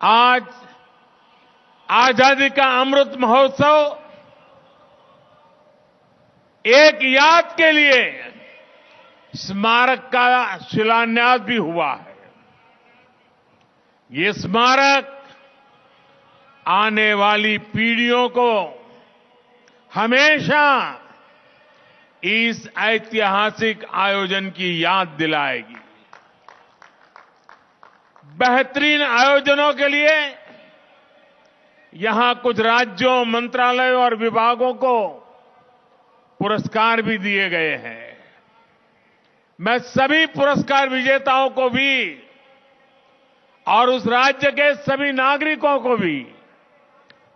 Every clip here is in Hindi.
आज आजादी का अमृत महोत्सव एक याद के लिए स्मारक का शिलान्यास भी हुआ है। ये स्मारक आने वाली पीढ़ियों को हमेशा इस ऐतिहासिक आयोजन की याद दिलाएगी। बेहतरीन आयोजनों के लिए यहां कुछ राज्यों, मंत्रालयों और विभागों को पुरस्कार भी दिए गए हैं। मैं सभी पुरस्कार विजेताओं को भी और उस राज्य के सभी नागरिकों को भी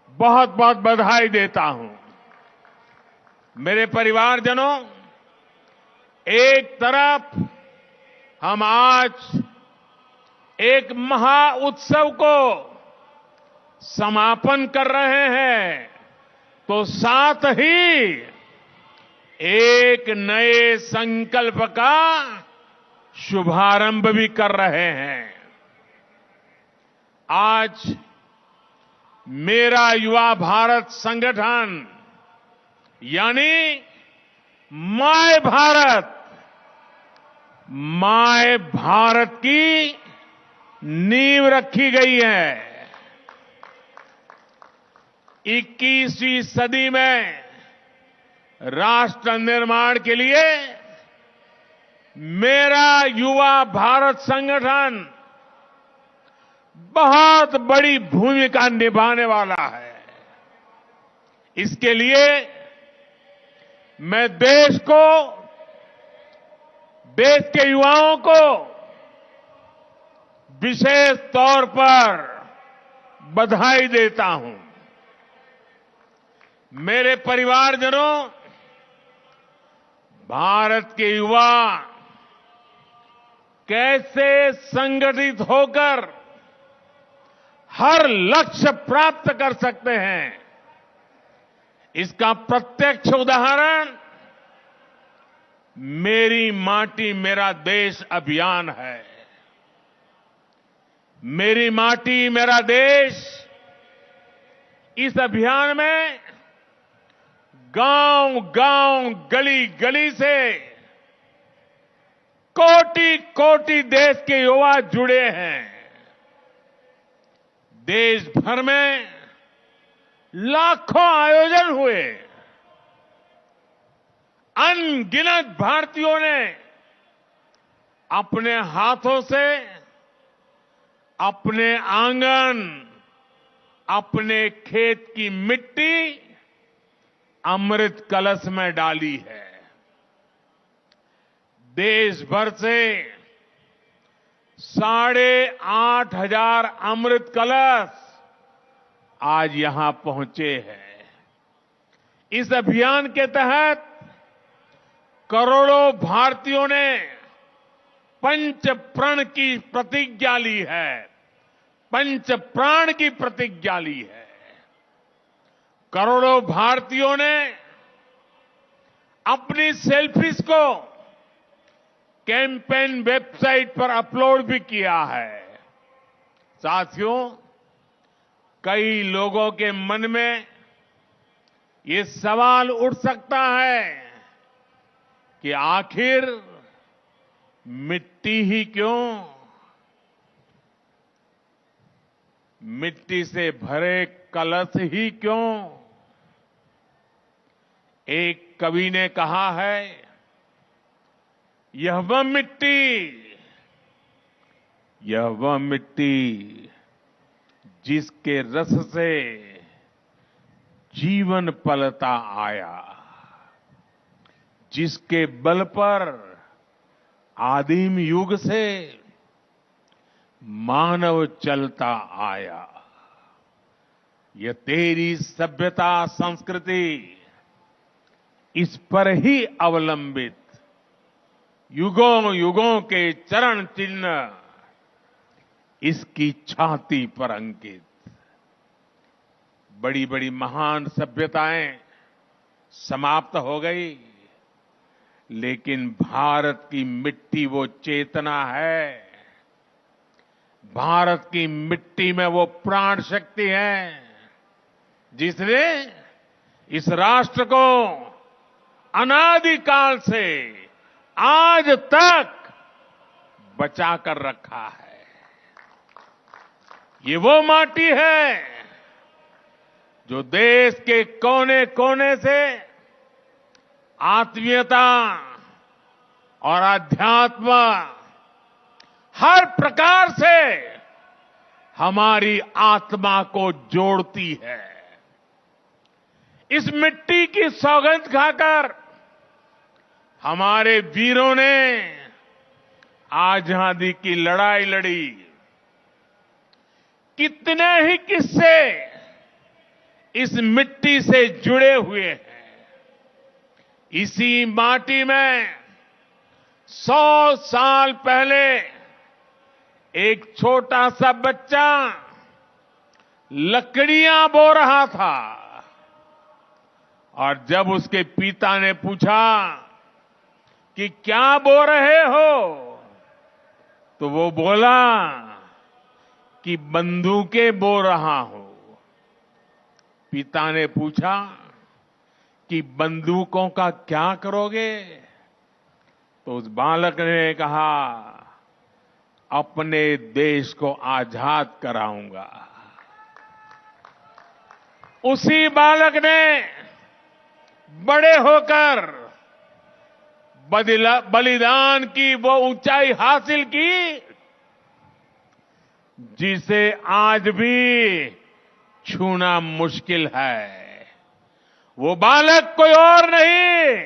बहुत बहुत बधाई देता हूं। मेरे परिवारजनों, एक तरफ हम आज एक महा उत्सव को समापन कर रहे हैं, तो साथ ही एक नए संकल्प का शुभारंभ भी कर रहे हैं। आज मेरा युवा भारत संगठन यानी माय भारत की नींव रखी गई है। 21वीं सदी में राष्ट्र निर्माण के लिए मेरा युवा भारत संगठन बहुत बड़ी भूमिका निभाने वाला है। इसके लिए मैं देश के युवाओं को विशेष तौर पर बधाई देता हूं। मेरे परिवारजनों, भारत के युवा कैसे संगठित होकर हर लक्ष्य प्राप्त कर सकते हैं, इसका प्रत्यक्ष उदाहरण मेरी माटी मेरा देश अभियान है। मेरी माटी मेरा देश इस अभियान में गांव-गांव, गली-गली से कोटि-कोटि देश के युवा जुड़े हैं। देश भर में लाखों आयोजन हुए। अनगिनत भारतीयों ने अपने हाथों से अपने आंगन, अपने खेत की मिट्टी अमृत कलश में डाली है। देश भर से 8,500 अमृत कलश आज यहां पहुंचे हैं। इस अभियान के तहत करोड़ों भारतीयों ने पंच प्रण की प्रतिज्ञा ली है। पंच प्राण की प्रतिज्ञा ली है। करोड़ों भारतीयों ने अपनी सेल्फीज को कैंपेन वेबसाइट पर अपलोड भी किया है। साथियों, कई लोगों के मन में ये सवाल उठ सकता है कि आखिर मिट्टी ही क्यों? मिट्टी से भरे कलश ही क्यों? एक कवि ने कहा है, यह वह मिट्टी जिसके रस से जीवन पलता आया, जिसके बल पर आदिम युग से मानव चलता आया। यह तेरी सभ्यता संस्कृति इस पर ही अवलंबित युगों युगों के चरण चिन्ह इसकी छाती पर अंकित। बड़ी बड़ी महान सभ्यताएं समाप्त हो गई, लेकिन भारत की मिट्टी वो चेतना है भारत की मिट्टी में वो प्राण शक्ति है जिसने इस राष्ट्र को अनादिकाल से आज तक बचाकर रखा है। ये वो माटी है जो देश के कोने कोने से आत्मीयता और अध्यात्म हर प्रकार से हमारी आत्मा को जोड़ती है। इस मिट्टी की सौगंध खाकर हमारे वीरों ने आजादी की लड़ाई लड़ी। कितने ही किस्से इस मिट्टी से जुड़े हुए हैं। इसी माटी में 100 साल पहले एक छोटा सा बच्चा लकड़ियां बो रहा था और जब उसके पिता ने पूछा कि क्या बो रहे हो, तो वो बोला कि बंदूकें बो रहा हूं। पिता ने पूछा कि बंदूकों का क्या करोगे? तो उस बालक ने कहा, अपने देश को आजाद कराऊंगा। उसी बालक ने बड़े होकर बलिदान की वो ऊंचाई हासिल की जिसे आज भी छूना मुश्किल है। वो बालक कोई और नहीं,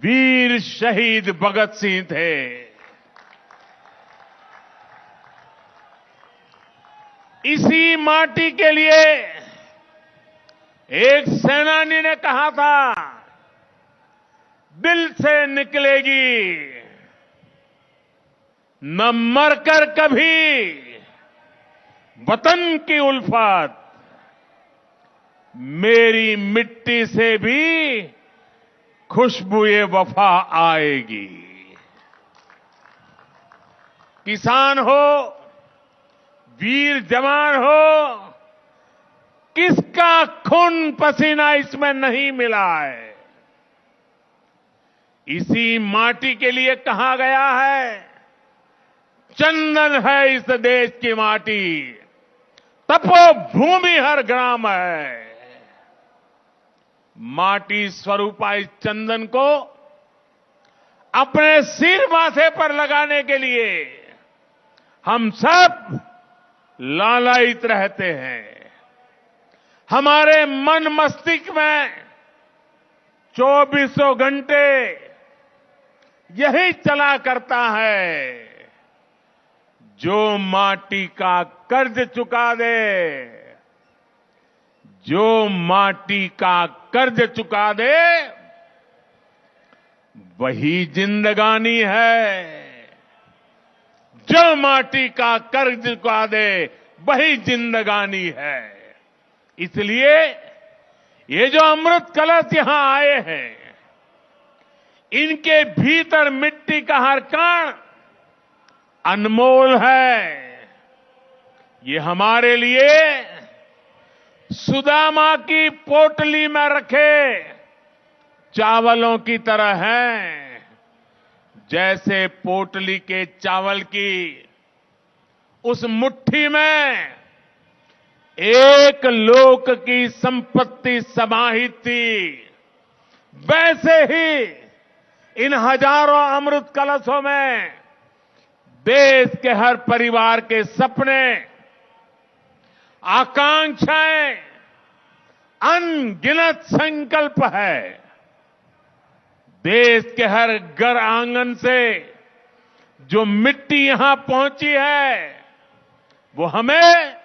वीर शहीद भगत सिंह थे। इसी माटी के लिए एक सेनानी ने कहा था, दिल से निकलेगी न मरकर कभी वतन की उल्फत, मेरी मिट्टी से भी खुशबुए वफा आएगी। किसान हो, वीर जवान हो, किसका खून पसीना इसमें नहीं मिला है। इसी माटी के लिए कहा गया है, चंदन है इस देश की माटी, तपोभूमि हर ग्राम है। माटी स्वरूपा इस चंदन को अपने सिर माथे पर लगाने के लिए हम सब लालायित रहते हैं। हमारे मन मस्तिष्क में 24 घंटे यही चला करता है, जो माटी का कर्ज चुका दे, जो माटी का कर्ज चुका दे, वही जिंदगानी है। जो माटी का कर्ज चुका दे, वही जिंदगानी है। इसलिए ये जो अमृत कलश यहां आए हैं, इनके भीतर मिट्टी का हर कण अनमोल है। ये हमारे लिए सुदामा की पोटली में रखे चावलों की तरह है। जैसे पोटली के चावल की उस मुट्ठी में एक लोक की संपत्ति समाहित थी, वैसे ही इन हजारों अमृत कलशों में देश के हर परिवार के सपने, आकांक्षाएं, अनगिनत संकल्प है। देश के हर घर आंगन से जो मिट्टी यहां पहुंची है, वो हमें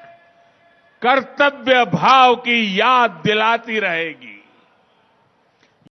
कर्तव्य भाव की याद दिलाती रहेगी।